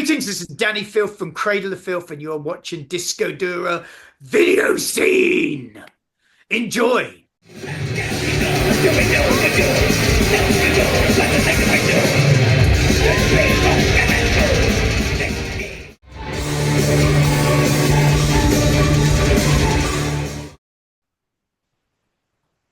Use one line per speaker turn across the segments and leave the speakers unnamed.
Greetings, this is Dani Filth from Cradle of Filth, and you're watching Disco Dura Video Scene. Enjoy.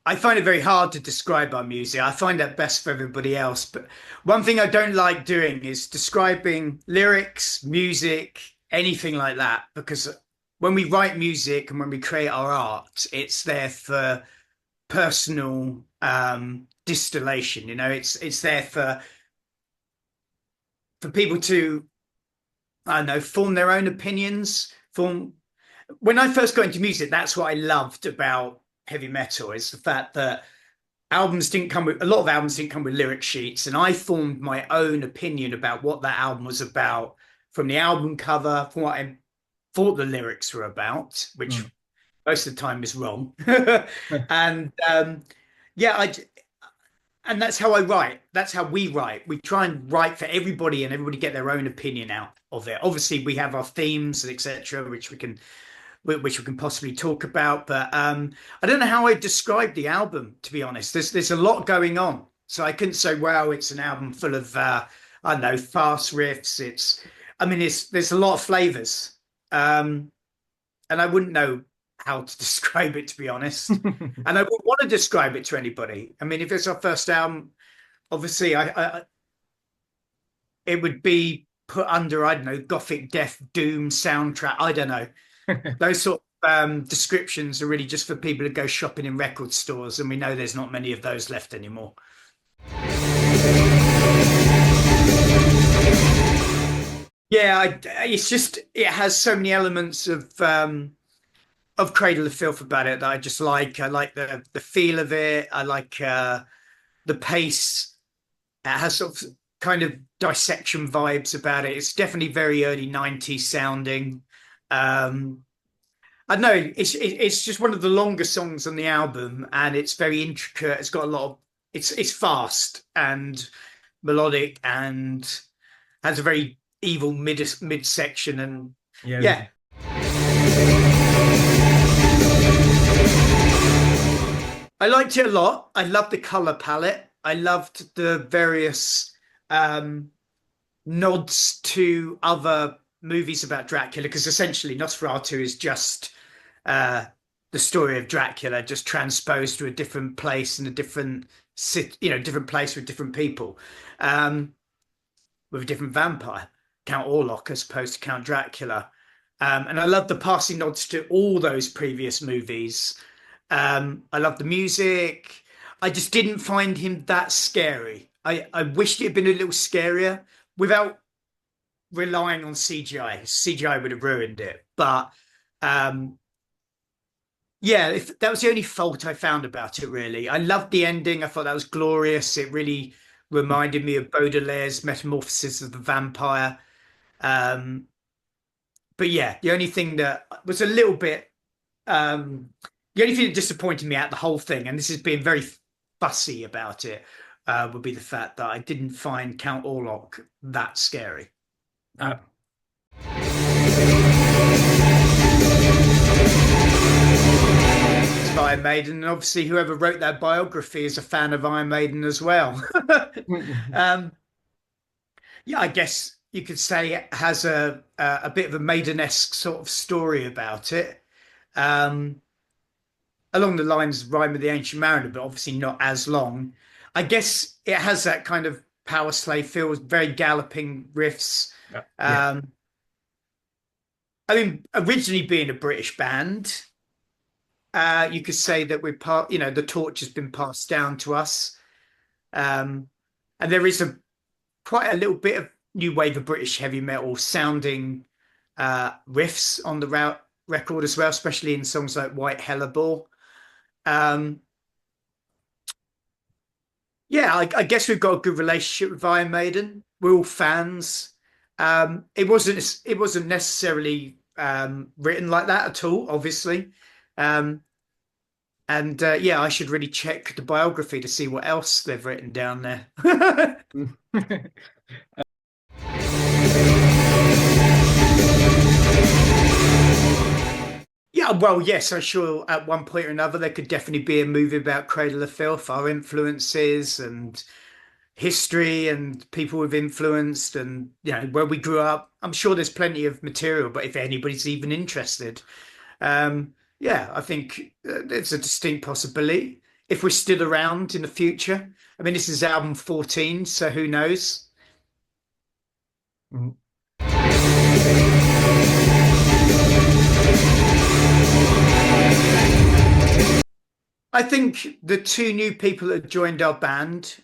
I find it very hard to describe our music. I find that best for everybody else. But one thing I don't like doing is describing lyrics, music, anything like that, because when we write music and when we create our art, it's there for personal distillation. You know, it's there for people to, I don't know, form their own opinions. Form. When I first got into music, that's what I loved about heavy metal, is the fact that a lot of albums didn't come with lyric sheets, and I formed my own opinion about what that album was about from the album cover, from what I thought the lyrics were about, which most of the time is wrong. And and that's how I write. That's how we write. We try and write for everybody, and everybody get their own opinion out of it. Obviously, we have our themes, etc., which we can possibly talk about. But I don't know how I describe the album, to be honest. There's a lot going on, so I couldn't say, wow, it's an album full of I don't know, fast riffs. There's a lot of flavors, and I wouldn't know how to describe it, to be honest. And I wouldn't want to describe it to anybody. I mean, if it's our first album, obviously it would be put under, I don't know, gothic death doom soundtrack. I don't know. Those sort of descriptions are really just for people to go shopping in record stores, and we know there's not many of those left anymore. Yeah, it has so many elements of Cradle of Filth about it that I just like. I like the feel of it. I like the pace. It has sort of kind of dissection vibes about it. It's definitely very early 90s sounding. I don't know, it's just one of the longer songs on the album, and it's very intricate. It's got a lot of it's fast and melodic, and has a very evil midsection, and yeah. I liked it a lot. I loved the color palette. I loved the various nods to other movies about Dracula, because essentially Nosferatu is just the story of Dracula just transposed to a different place in a different city, different place with different people, with a different vampire, Count Orlok, as opposed to Count Dracula. And I love the passing nods to all those previous movies. I love the music. I just didn't find him that scary. I wished it had been a little scarier without relying on CGI. CGI would have ruined it. But if that was the only fault I found about it, really. I loved the ending. I thought that was glorious. It really reminded me of Baudelaire's Metamorphosis of the Vampire. But yeah, the only thing that was a little bit the only thing that disappointed me out the whole thing, and this is being very fussy about it, would be the fact that I didn't find Count Orlok that scary. It's Iron Maiden, and obviously whoever wrote that biography is a fan of Iron Maiden as well. I guess you could say it has a bit of a Maiden-esque sort of story about it. Along the lines of Rime of the Ancient Mariner, but obviously not as long. I guess it has that kind of power slave feel, very galloping riffs. I mean, originally being a British band, you could say that the torch has been passed down to us. And there is quite a little bit of new wave of British heavy metal sounding riffs on the record as well, especially in songs like White Hellebore. I guess we've got a good relationship with Iron Maiden. We're all fans. It wasn't necessarily written like that at all, obviously. I should really check the biography to see what else they've written down there. Yeah, well, yes, I'm sure at one point or another there could definitely be a movie about Cradle of Filth, our influences and history and people we've influenced and where we grew up. I'm sure there's plenty of material, but if anybody's even interested, yeah, I think it's a distinct possibility if we're still around in the future. I mean, this is album 14, so who knows?
Mhm.
I think the two new people that joined our band,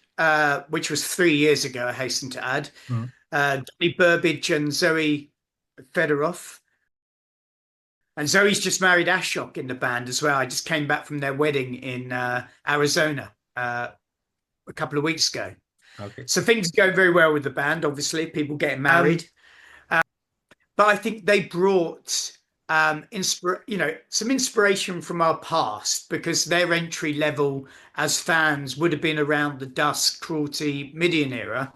which was 3 years ago, I hasten to add,
Mhm.
Donny Burbidge and Zoe Fedorov. And Zoe's just married Ashok in the band as well. I just came back from their wedding in Arizona a couple of weeks ago.
Okay.
So things go very well with the band, obviously, people getting married. But I think they brought some inspiration from our past because their entry level as fans would have been around the Dusk, Cruelty, Midian era.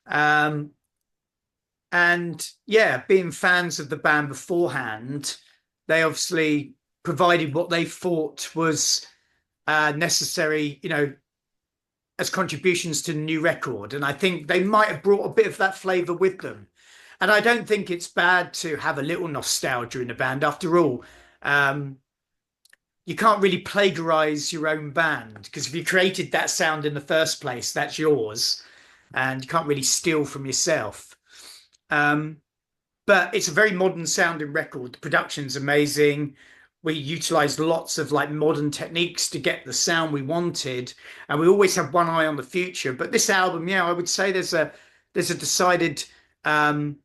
Um, and yeah, being fans of the band beforehand, they obviously provided what they thought was necessary, as contributions to the new record. And I think they might have brought a bit of that flavour with them. And I don't think it's bad to have a little nostalgia in the band. After all, um, you can't really plagiarize your own band because if you created that sound in the first place, that's yours, and you can't really steal from yourself. Um, but it's a very modern sounding record. The production's amazing. We utilized lots of like modern techniques to get the sound we wanted, and we always have one eye on the future. But this album, yeah, I would say there's a decided um,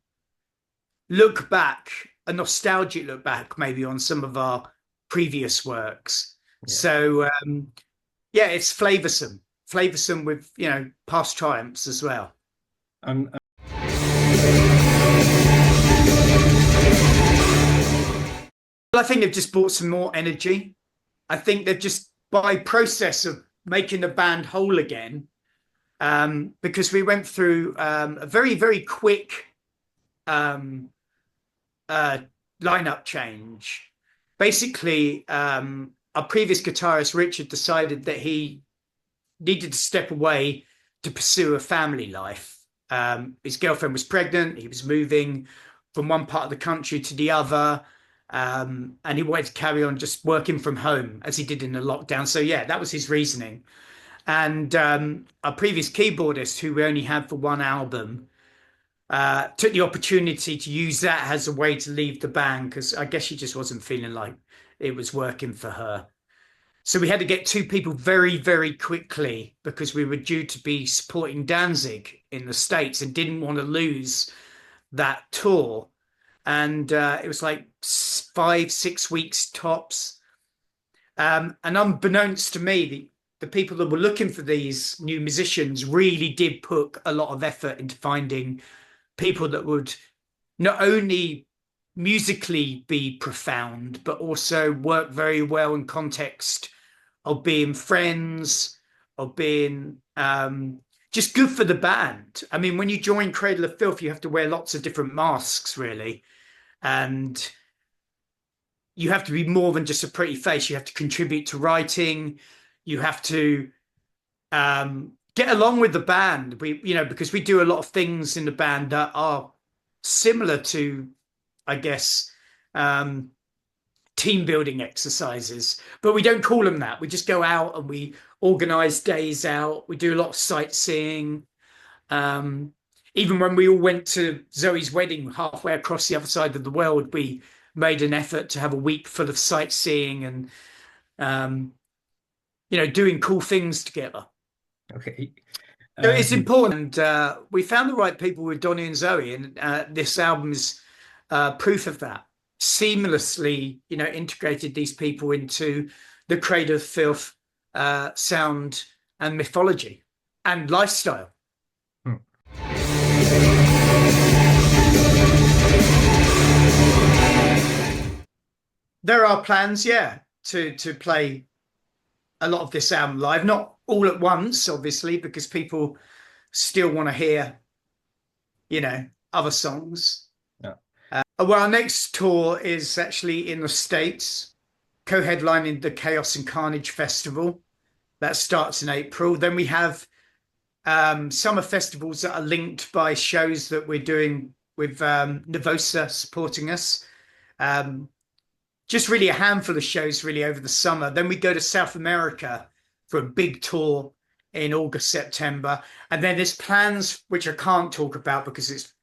look back, a nostalgic look back, maybe on some of our previous works.
Yeah.
So yeah, it's flavoursome with past triumphs as well.
And
Well, I think they've just brought some more energy. I think they've just by process of making the band whole again, because we went through a very, very quick um, uh, lineup change. Basically, our previous guitarist Richard decided that he needed to step away to pursue a family life. His girlfriend was pregnant. He was moving from one part of the country to the other. And he wanted to carry on just working from home as he did in the lockdown. So yeah, that was his reasoning. And our previous keyboardist, who we only had for one album, took the opportunity to use that as a way to leave the band because I guess she just wasn't feeling like it was working for her. So we had to get two people very, very quickly because we were due to be supporting Danzig in the States and didn't want to lose that tour. And it was like 5, 6 weeks tops. And unbeknownst to me, the people that were looking for these new musicians really did put a lot of effort into finding people that would not only musically be profound, but also work very well in context of being friends, of being just good for the band. I mean, when you join Cradle of Filth, you have to wear lots of different masks, really. And you have to be more than just a pretty face. You have to contribute to writing. You have to get along with the band. Because we do a lot of things in the band that are similar to, I guess, team building exercises, but we don't call them that. We just go out and we organize days out. We do a lot of sightseeing. Even when we all went to Zoe's wedding halfway across the other side of the world, we made an effort to have a week full of sightseeing and doing cool things together.
okay.
So it's important. And we found the right people with Donny and Zoe, and this album is proof of that. Seamlessly, integrated these people into the Cradle of Filth sound and mythology and lifestyle.
Hmm.
There are plans, yeah, to play a lot of this album live, not all at once, obviously, because people still want to hear, other songs.
Yeah.
Well, our next tour is actually in the States, co-headlining the Chaos and Carnage Festival. That starts in April. Then we have summer festivals that are linked by shows that we're doing with Nervosa supporting us. Um, just really a handful of shows really over the summer. Then we go to South America for a big tour in August, September. And then there's plans which I can't talk about because it's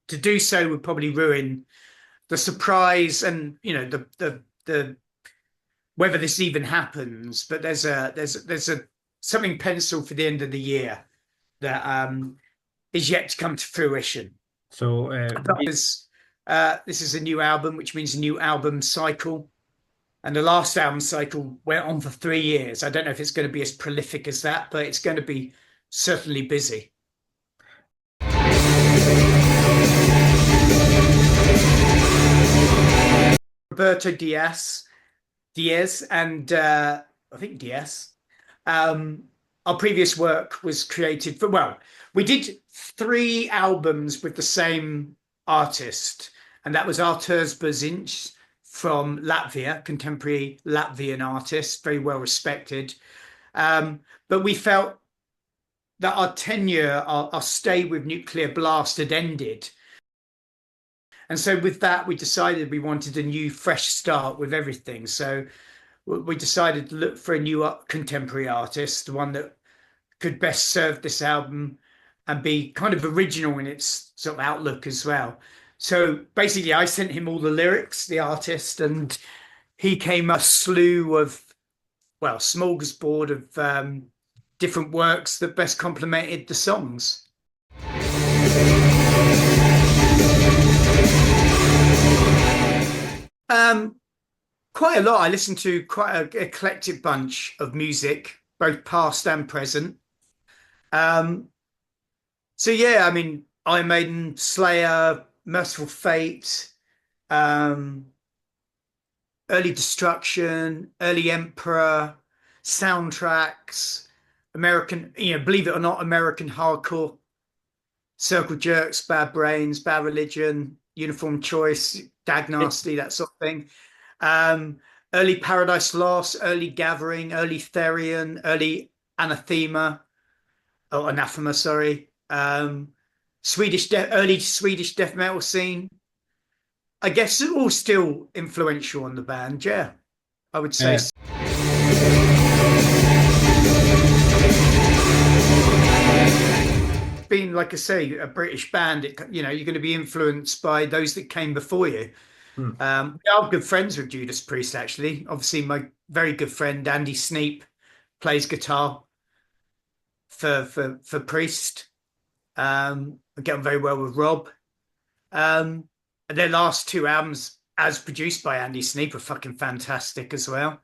to do so would probably ruin the surprise and the whether this even happens. But there's a something penciled for the end of the year that is yet to come to fruition.
So,
This is a new album, which means a new album cycle. And the last album cycle went on for 3 years. I don't know if it's going to be as prolific as that, but it's going to be certainly busy. Roberto Diaz, and I think Diaz. Our previous work was created for, well, we did 3 albums with the same artist, and that was Arturs Berzinch from Latvia, contemporary Latvian artist, very well respected. But we felt that our tenure, our stay with Nuclear Blast had ended. And so with that, we decided we wanted a new, fresh start with everything. So we decided to look for a new contemporary artist, the one that could best serve this album and be kind of original in its sort of outlook as well. So basically, I sent him all the lyrics, the artist, and he came a slew of, well, smorgasbord of different works that best complemented the songs. Quite a lot. I listen to quite an eclectic bunch of music, both past and present. Um, so yeah, I mean, Iron Maiden, Slayer, Merciful Fate, um, Early Destruction, Early Emperor, soundtracks, American, believe it or not, American hardcore, Circle Jerks, Bad Brains, Bad Religion, Uniform Choice, Dag Nasty, that sort of thing. Um, Early Paradise Lost, early Gathering, early Therion, early Anathema, or Anathema, sorry. Early Swedish death metal scene. I guess it's all still influential on the band, yeah. I would say
uh,
so. Being, like I say, a British band, you're going to be influenced by those that came before you.
hmm,
We are good friends with Judas Priest, actually. Obviously, my very good friend Andy Sneap plays guitar for Priest. I get on very well with Rob. And their last 2 albums, as produced by Andy Sneap, are fucking fantastic as well.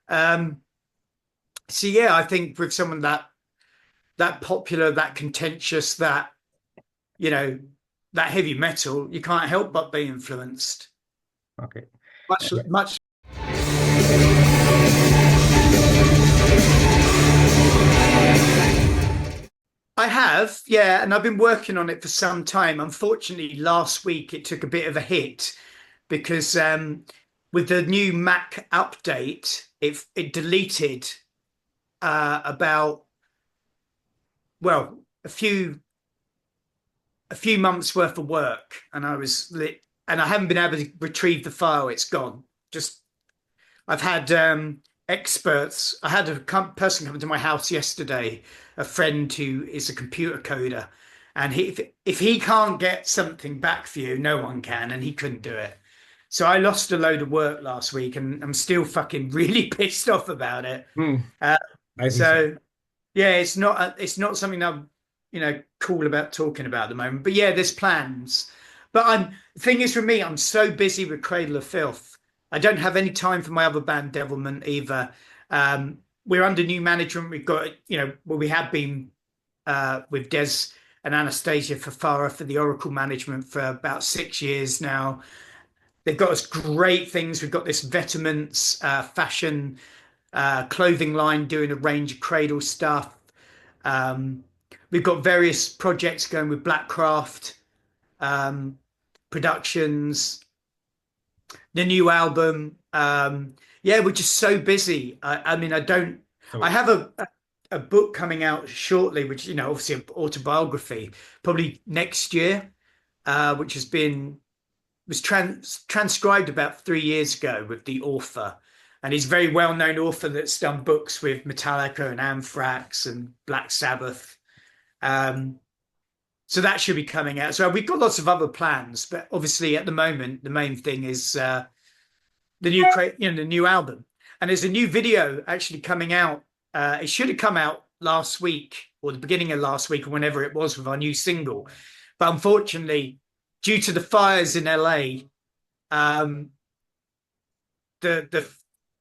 Um, so yeah, I think with someone that popular, that contentious, that you know, that heavy metal, you can't help but be influenced.
okay.
Much. I have, yeah, and I've been working on it for some time. Unfortunately, last week it took a bit of a hit because with the new Mac update, it deleted about, well, a few months worth of work, and I haven't been able to retrieve the file. It's gone. Just I've had experts. I had a person come to my house yesterday, a friend who is a computer coder, and if he can't get something back for you, no one can, and he couldn't do it. So I lost a load of work last week, and I'm still fucking really pissed off about it.
Hmm,
Uh,
I see.
so yeah, it's not something that I'm cool about talking about at the moment. But yeah, there's plans. But the thing is, for me, I'm so busy with Cradle of Filth. I don't have any time for my other band, Devilment, either. We're under new management. We've got, well, we have been with Des and Anastasia Fafara for the Oracle management for about 6 years now. They've got us great things. We've got this Vetements fashion clothing line doing a range of Cradle stuff. We've got various projects going with Blackcraft, productions, the new album. Yeah, we're just so busy. I mean, I have a book coming out shortly, which, obviously an autobiography, probably next year, which was transcribed about 3 years ago with the author. And he's a very well-known author that's done books with Metallica and Anthrax and Black Sabbath. So that should be coming out. So we've got lots of other plans, but obviously at the moment, the main thing is the new album. And there's a new video actually coming out. It should have come out last week or the beginning of last week or whenever it was with our new single. But unfortunately, due to the fires in LA, the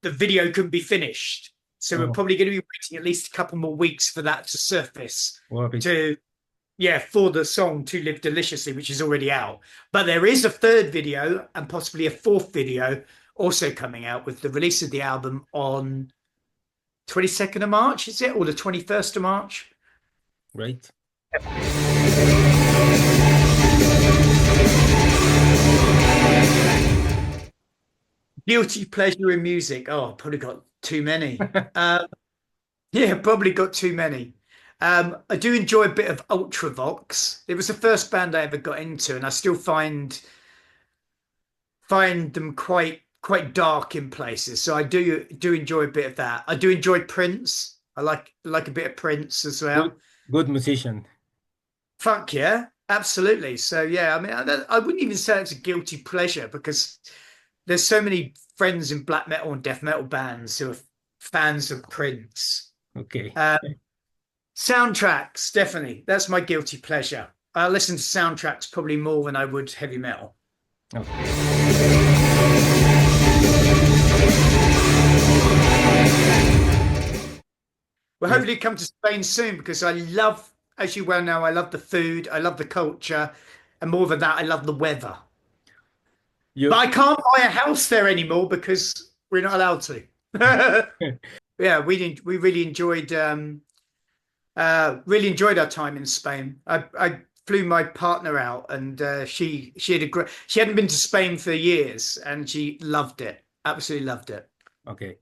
video couldn't be finished. So we're probably going to be waiting at least a couple more weeks for that to surface for the song To Live Deliciously, which is already out. But there is a third video and possibly a fourth video also coming out with the release of the album on 22nd of March, is it? Or the 21st of March?
Right.
Guilty pleasure in music. Oh, probably got too many. Yeah, probably got too many. I do enjoy a bit of Ultravox. It was the first band I ever got into, and I still find them quite dark in places. So I do enjoy a bit of that. I do enjoy Prince. I like a bit of Prince as well.
Good musician.
Fuck yeah, absolutely. So yeah, I mean, I wouldn't even say it's a guilty pleasure because there's so many friends in black metal and death metal bands who are fans of Prince.
Okay.
Soundtracks, definitely. That's my guilty pleasure. I listen to soundtracks probably more than I would heavy metal.
Okay.
Well, hopefully come to Spain soon because I love, as you well know, I love the food, I love the culture, and more than that, I love the weather. But I can't buy a house there anymore because we're not allowed to. Yeah, we really enjoyed our time in Spain. I flew my partner out, and she hadn't been to Spain for years, and she loved it, absolutely loved it.
Okay.